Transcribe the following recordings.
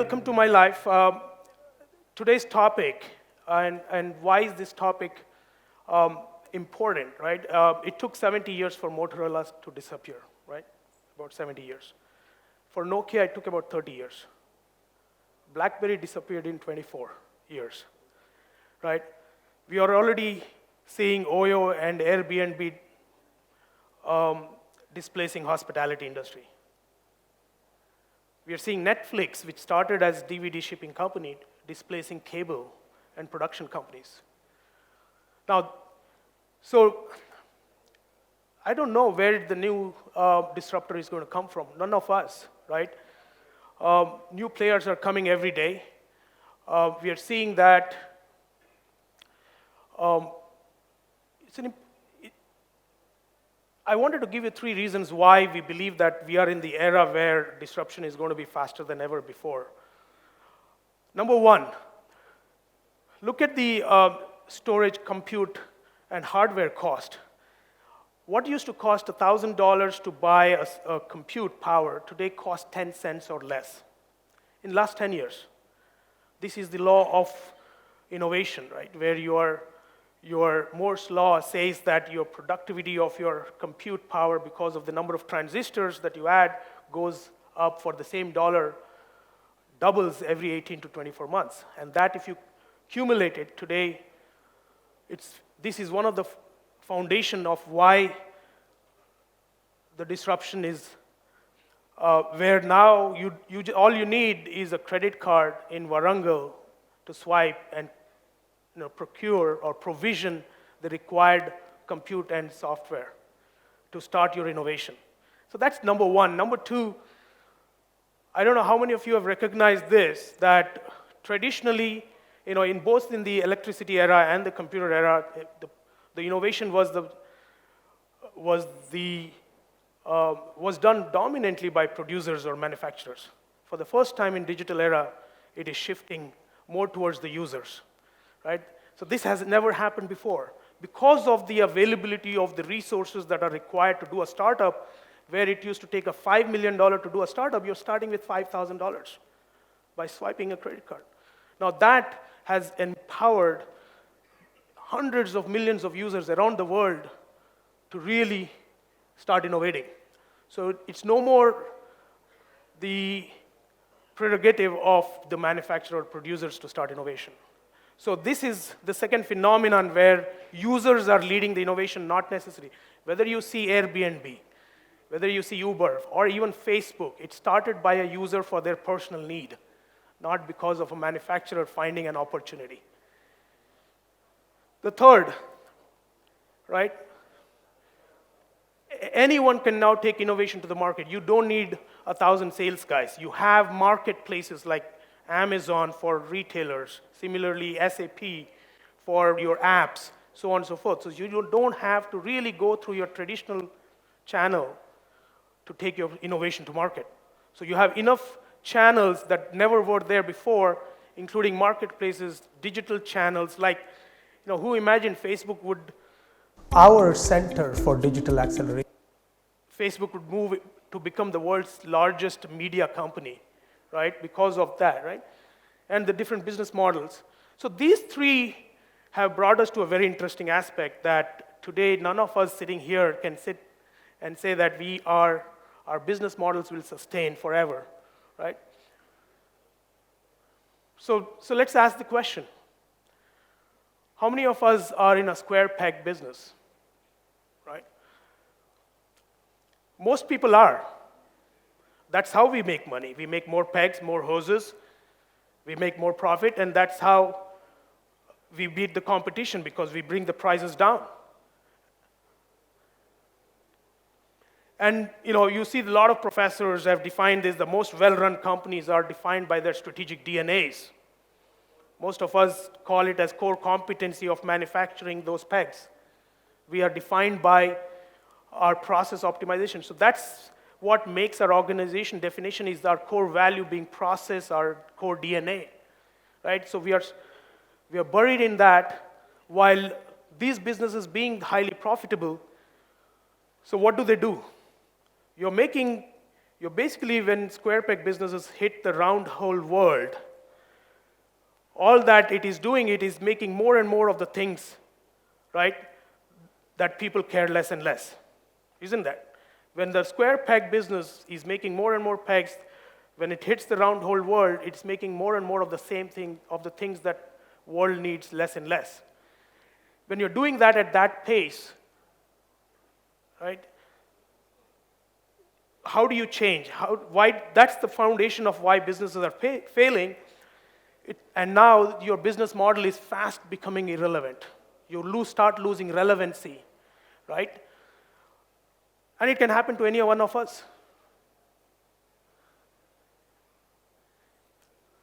welcome to my life. Today's topic, and why is this topic important, right? It took 70 years for Motorola to disappear, right? About 70 years. For Nokia, it took about 30 years. BlackBerry disappeared in 24 years, right? We are already seeing Oyo and Airbnb displacing hospitality industry. We are seeing Netflix, which started as DVD shipping company, displacing cable and production companies. Now, so I don't know where the new disruptor is going to come from. None of us, right? New players are coming every day. We are seeing that I wanted to give you 3 reasons why we believe that we are in the era where disruption is going to be faster than ever before. Number 1, look at the storage, compute, and hardware cost. What used to cost $1,000 to buy a compute power today costs 10 cents or less in the last 10 years. This is the law of innovation, right? Where your Moore's law says that your productivity of your compute power because of the number of transistors that you add goes up for the same dollar, doubles every 18 to 24 months. And that if you accumulate it today, this is one of the foundation of why the disruption is where now all you need is a credit card in Warangal to swipe and procure or provision the required compute and software to start your innovation. So that's number 1. Number 2, I don't know how many of you have recognized this, that traditionally, in both in the electricity era and the computer era, the innovation was done dominantly by producers or manufacturers. For the first time in digital era, it is shifting more towards the users. Right? So this has never happened before. Because of the availability of the resources that are required to do a startup, where it used to take a $5 million to do a startup, you're starting with $5,000 by swiping a credit card. Now that has empowered hundreds of millions of users around the world to really start innovating. So it's no more the prerogative of the manufacturer or producers to start innovation. So this is the second phenomenon where users are leading the innovation, not necessarily. Whether you see Airbnb, whether you see Uber, or even Facebook, it started by a user for their personal need, not because of a manufacturer finding an opportunity. The third, right? Anyone can now take innovation to the market. You don't need 1,000 sales guys. You have marketplaces like Amazon for retailers, similarly SAP for your apps, so on and so forth. So you don't have to really go through your traditional channel to take your innovation to market. So you have enough channels that never were there before, including marketplaces, digital channels, like, who imagined Facebook would our center for digital acceleration. Facebook would move to become the world's largest media company, right? Because of that, right? And the different business models. So these 3 have brought us to a very interesting aspect that today none of us sitting here can sit and say that our business models will sustain forever, right? So let's ask the question. How many of us are in a square peg business, right? Most people are. That's how we make money. We make more pegs, more hoses, we make more profit, and that's how we beat the competition, because we bring the prices down. And you see a lot of professors have defined this. The most well-run companies are defined by their strategic DNAs. Most of us call it as core competency of manufacturing those pegs. We are defined by our process optimization. So that's what makes our organization definition is our core value being process, our core DNA, right? So we are buried in that, while these businesses being highly profitable. So what do? You're making You're basically, when square peg businesses hit the round hole world, all that it is doing, it is making more and more of the things, right, that people care less and less. Isn't that? When the square peg business is making more and more pegs, when it hits the round hole world, it's making more and more of the same thing, of the things that world needs less and less. When you're doing that at that pace, right, how do you change? Why? That's the foundation of why businesses are failing. And now your business model is fast becoming irrelevant. You start losing relevancy, right? And it can happen to any one of us.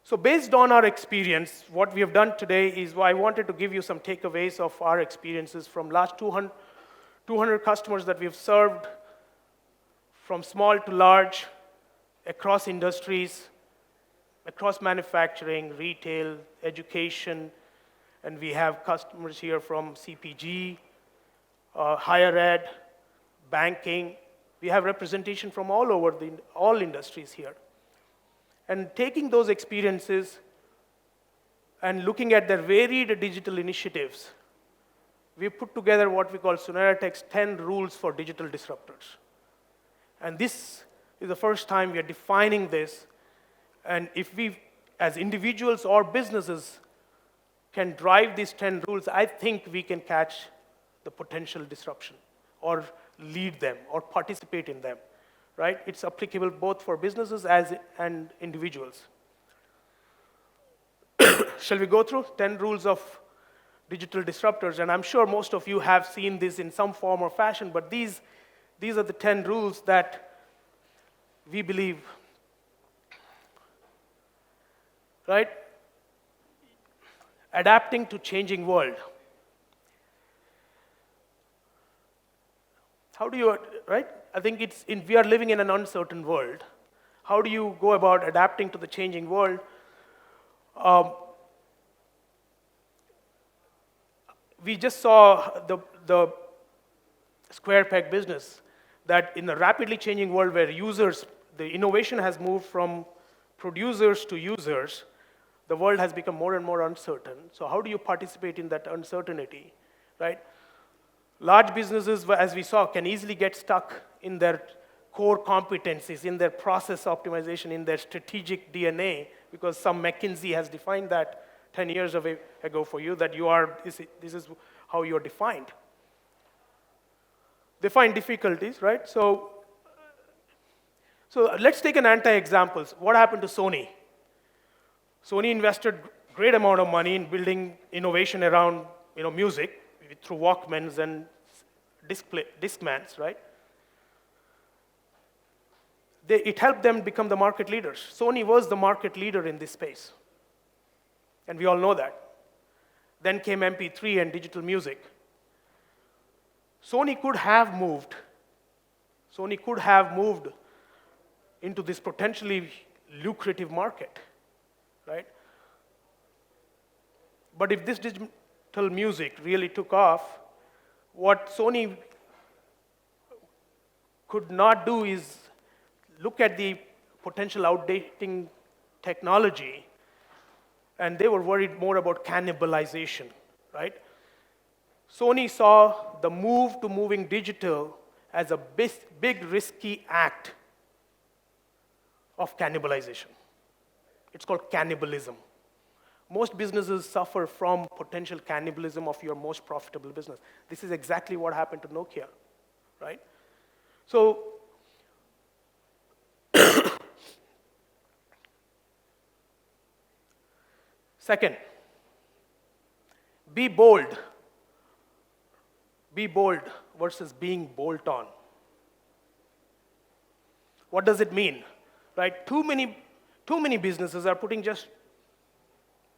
So based on our experience, what we have done today is I wanted to give you some takeaways of our experiences from last 200 customers that we have served, from small to large, across industries, across manufacturing, retail, education, and we have customers here from CPG, higher ed, banking. We have representation from all over all industries here. And taking those experiences and looking at their varied digital initiatives, we put together what we call Suneratech's 10 rules for digital disruptors. And this is the first time we are defining this. And if we, as individuals or businesses, can drive these 10 rules, I think we can catch the potential disruption or lead them or participate in them, right? It's applicable both for businesses and individuals. Shall we go through 10 rules of digital disruptors? And I'm sure most of you have seen this in some form or fashion, but these are the 10 rules that we believe, right? Adapting to changing world. How do you, right? I think we are living in an uncertain world. How do you go about adapting to the changing world? We just saw the square peg business, that in a rapidly changing world where the innovation has moved from producers to users, the world has become more and more uncertain. So how do you participate in that uncertainty, right? Large businesses, as we saw, can easily get stuck in their core competencies, in their process optimization, in their strategic DNA, because some McKinsey has defined that 10 years ago for you, that this is how you're defined. They find difficulties, right? So let's take an anti-example. What happened to Sony? Sony invested great amount of money in building innovation around music through Walkmans and Discmans, right? It helped them become the market leaders. Sony was the market leader in this space, and we all know that. Then came MP3 and digital music. Sony could have moved into this potentially lucrative market, right? But if this digital music really took off, what Sony could not do is look at the potential outdating technology, and they were worried more about cannibalization, right? Sony saw the move to moving digital as a big risky act of cannibalization. It's called cannibalism. Most businesses suffer from potential cannibalism of your most profitable business. This is exactly what happened to Nokia, right? So, second, be bold. Be bold versus being bolt-on. What does it mean? Right? Too many businesses are putting just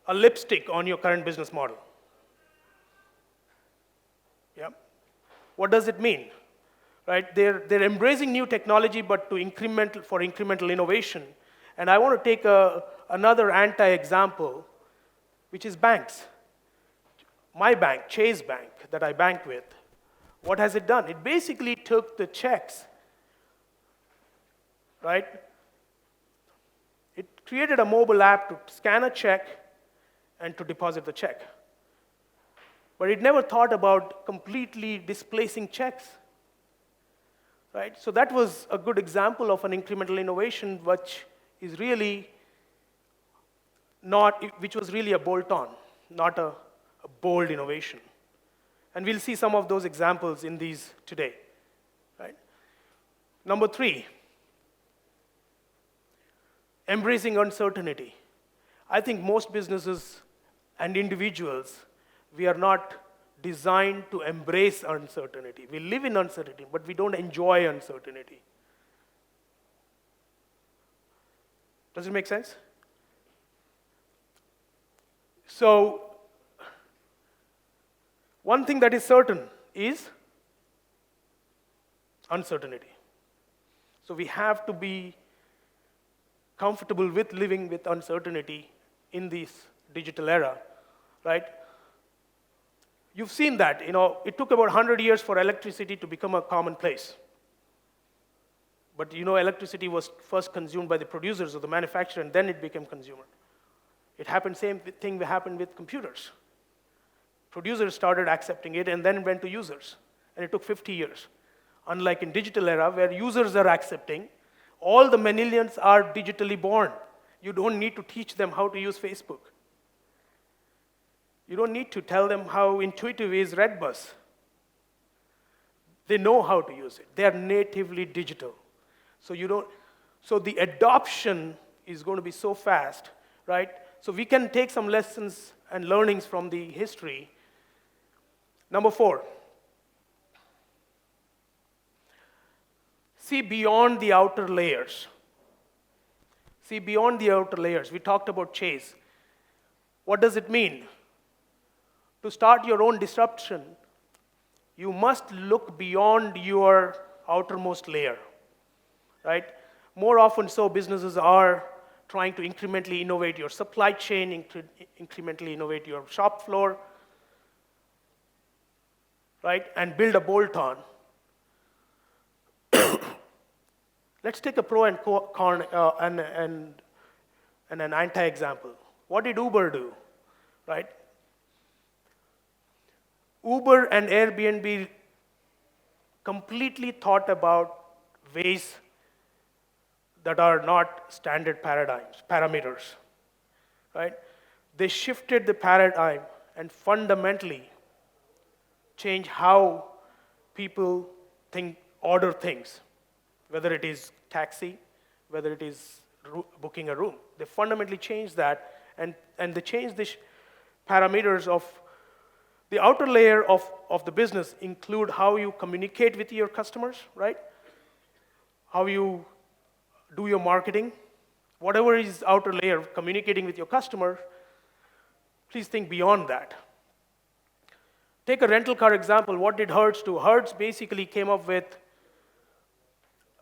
a lipstick on your current business model. Yeah. What does it mean? Right? They're embracing new technology, but for incremental innovation. And I want to take another anti-example, which is banks. My bank, Chase Bank, that I bank with, what has it done? It basically took the checks right? It created a mobile app to scan a check and to deposit the check. But it never thought about completely displacing checks, right? So that was a good example of an incremental innovation which is really which was really a bolt-on, not a bold innovation. And we'll see some of those examples in these today, right? Number 3, embracing uncertainty. I think most businesses and individuals, we are not designed to embrace uncertainty. We live in uncertainty, but we don't enjoy uncertainty. Does it make sense? So, one thing that is certain is uncertainty. So we have to be comfortable with living with uncertainty in this digital era, right? You've seen that, it took about 100 years for electricity to become a commonplace. But electricity was first consumed by the producers or the manufacturer, and then it became consumer. Same thing happened with computers. Producers started accepting it, and then it went to users, and it took 50 years. Unlike in digital era, where users are accepting, all the millennials are digitally born. You don't need to teach them how to use Facebook. You don't need to tell them how intuitive is Redbus. They know how to use it. They are natively digital. So the adoption is going to be so fast, right? So we can take some lessons and learnings from the history. Number 4, see beyond the outer layers. See beyond the outer layers. We talked about chase. What does it mean? To start your own disruption, you must look beyond your outermost layer, right? More often so, businesses are trying to incrementally innovate your supply chain, incrementally innovate your shop floor, right? And build a bolt-on. Let's take a pro and con and an anti-example. What did Uber do, right? Uber and Airbnb completely thought about ways that are not standard parameters, right? They shifted the paradigm and fundamentally changed how people order things, whether it is taxi, whether it is booking a room. They fundamentally changed that, and they changed the parameters of the outer layer of the business include how you communicate with your customers, right? How you do your marketing. Whatever is outer layer of communicating with your customer, please think beyond that. Take a rental car example. What did Hertz do? Hertz basically came up with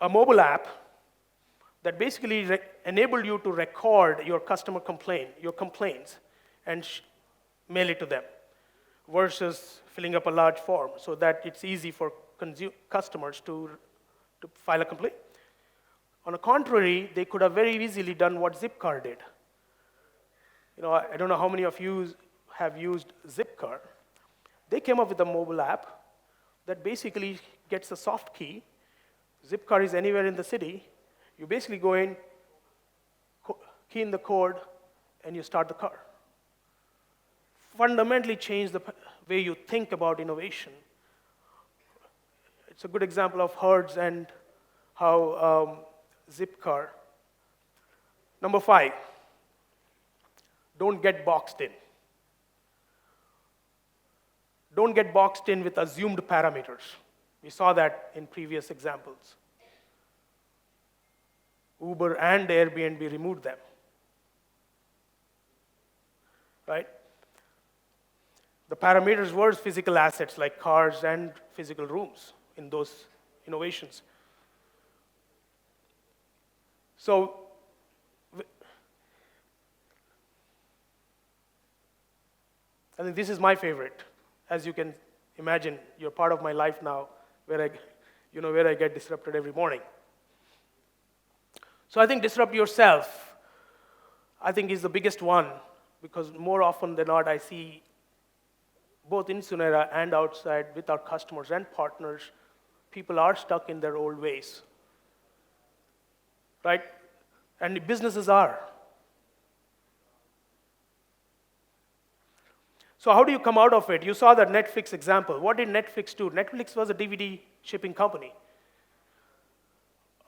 a mobile app that basically enabled you to record your customer complaints, and mail it to them, versus filling up a large form so that it's easy for customers to file a complaint. On the contrary, they could have very easily done what Zipcar did. I don't know how many of you have used Zipcar. They came up with a mobile app that basically gets a soft key. Zipcar is anywhere in the city. You basically go in, key in the code, and you start the car. Fundamentally change the way you think about innovation. It's a good example of Hertz and how Zipcar. Number 5, don't get boxed in. Don't get boxed in with assumed parameters. We saw that in previous examples. Uber and Airbnb removed them, right? The parameters were physical assets like cars and physical rooms in those innovations. So, I think this is my favorite. As you can imagine, you're part of my life now, where I get disrupted every morning. So I think disrupt yourself, I think, is the biggest one, because more often than not, I see both in Sunera and outside with our customers and partners, people are stuck in their old ways, right? And businesses are. So how do you come out of it? You saw that Netflix example. What did Netflix do? Netflix was a DVD shipping company.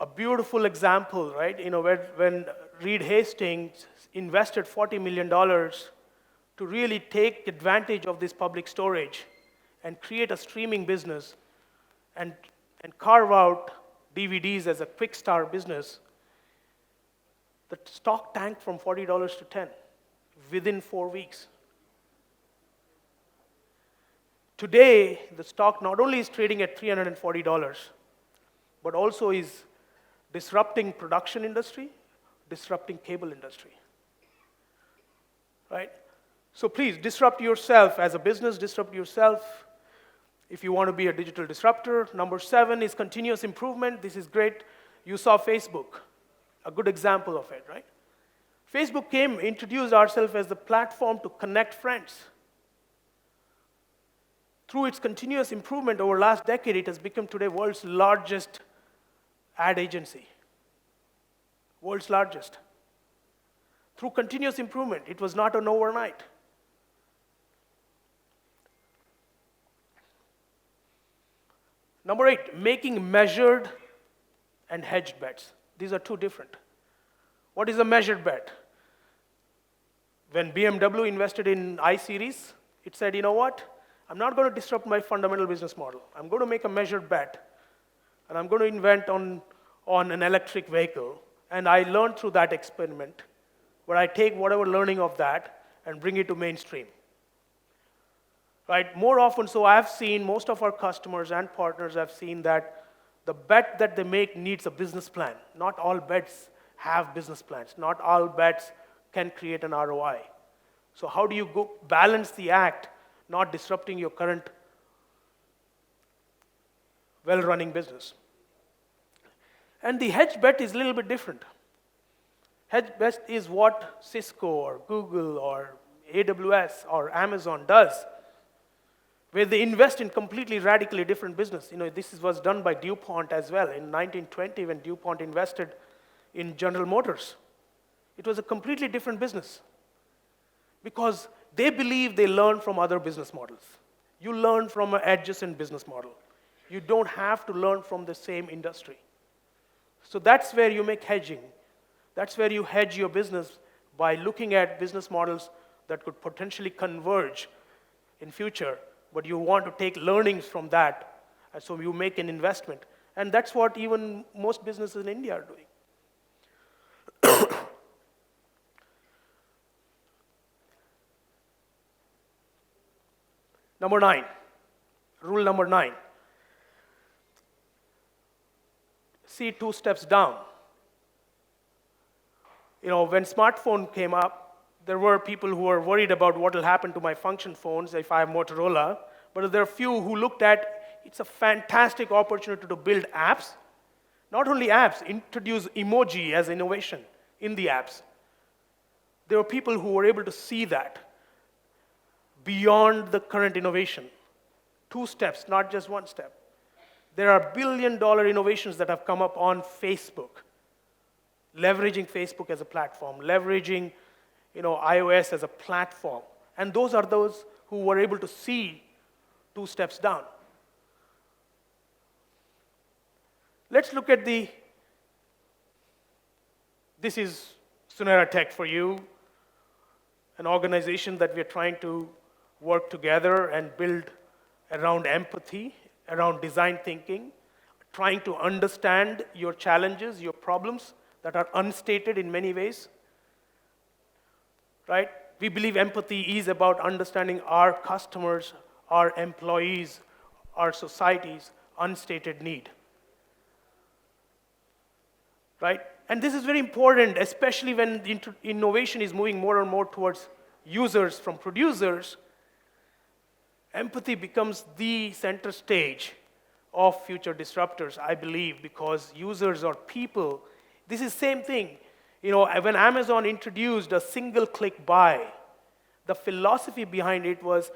A beautiful example, right? When Reed Hastings invested $40 million to really take advantage of this public storage and create a streaming business and carve out DVDs as a quick start business, the stock tanked from $40 to $10 within 4 weeks. Today, the stock not only is trading at $340, but also is disrupting production industry, disrupting cable industry, right? So please, disrupt yourself as a business, disrupt yourself if you want to be a digital disruptor. Number 7 is continuous improvement. This is great. You saw Facebook, a good example of it, right? Facebook introduced ourselves as the platform to connect friends. Through its continuous improvement over last decade, it has become today world's largest ad agency. World's largest. Through continuous improvement, it was not an overnight. Number 8, making measured and hedged bets. These are two different. What is a measured bet? When BMW invested in I-Series, it said, you know what? I'm not going to disrupt my fundamental business model. I'm going to make a measured bet, and I'm going to invent on an electric vehicle. And I learned through that experiment, where I take whatever learning of that and bring it to mainstream. Right? More often so, I've seen most of our customers and partners have seen that the bet that they make needs a business plan. Not all bets have business plans. Not all bets can create an ROI. So how do you balance the act, not disrupting your current well-running business? And the hedge bet is a little bit different. Hedge bet is what Cisco or Google or AWS or Amazon does, where they invest in completely radically different business. This was done by DuPont as well in 1920 when DuPont invested in General Motors. It was a completely different business because they believe they learn from other business models. You learn from an adjacent business model. You don't have to learn from the same industry. So that's where you make hedging. That's where you hedge your business by looking at business models that could potentially converge in future, but you want to take learnings from that, and so you make an investment. And that's what even most businesses in India are doing. Number 9, rule number 9. See 2 steps down. When smartphone came up, there were people who were worried about what will happen to my function phones if I have Motorola, but there are few who looked at it's a fantastic opportunity to build apps. Not only apps, introduce emoji as innovation in the apps. There were people who were able to see that beyond the current innovation. 2 steps, not just 1 step. There are billion-dollar innovations that have come up on Facebook, leveraging Facebook as a platform, leveraging iOS as a platform. And those are those who were able to see 2 steps down. Let's look at this is Suneratech for you, an organization that we're trying to work together and build around empathy, around design thinking, trying to understand your challenges, your problems that are unstated in many ways, right? We believe empathy is about understanding our customers, our employees, our society's unstated need, right? And this is very important, especially when innovation is moving more and more towards users from producers. Empathy becomes the center stage of future disruptors, I believe, because users or people This is same thing. When Amazon introduced a single-click buy, the philosophy behind it was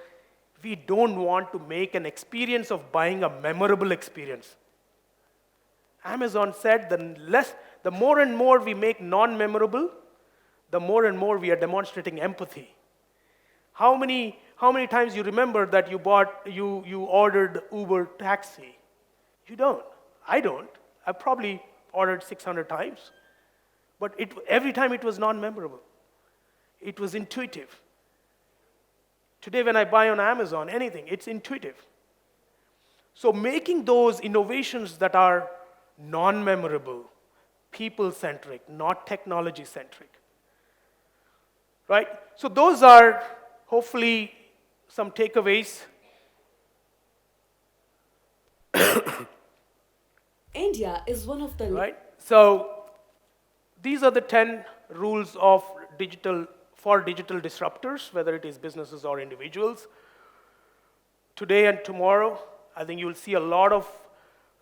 we don't want to make an experience of buying a memorable experience. Amazon said the more and more we make non-memorable, the more and more we are demonstrating empathy. How many times you remember that you ordered Uber taxi? You don't. I don't. I probably ordered 600 times. But every time it was non-memorable. It was intuitive. Today when I buy on Amazon, anything, it's intuitive. So making those innovations that are non-memorable, people-centric, not technology-centric, right? So those are hopefully some takeaways. India is one of the Right? So these are the 10 rules for digital disruptors, whether it is businesses or individuals. Today and tomorrow, I think you'll see a lot of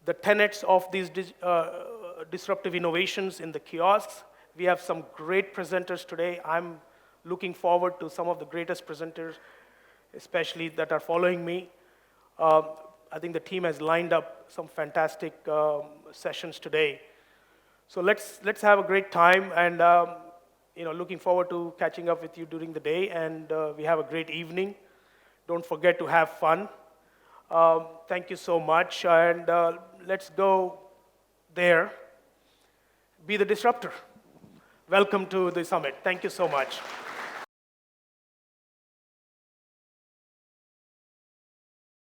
the tenets of these disruptive innovations in the kiosks. We have some great presenters today. I'm looking forward to some of the greatest presenters, especially that are following me. I think the team has lined up some fantastic sessions today. So let's have a great time, and looking forward to catching up with you during the day, and we have a great evening. Don't forget to have fun. Thank you so much, and let's go there. Be the disruptor. Welcome to the summit. Thank you so much.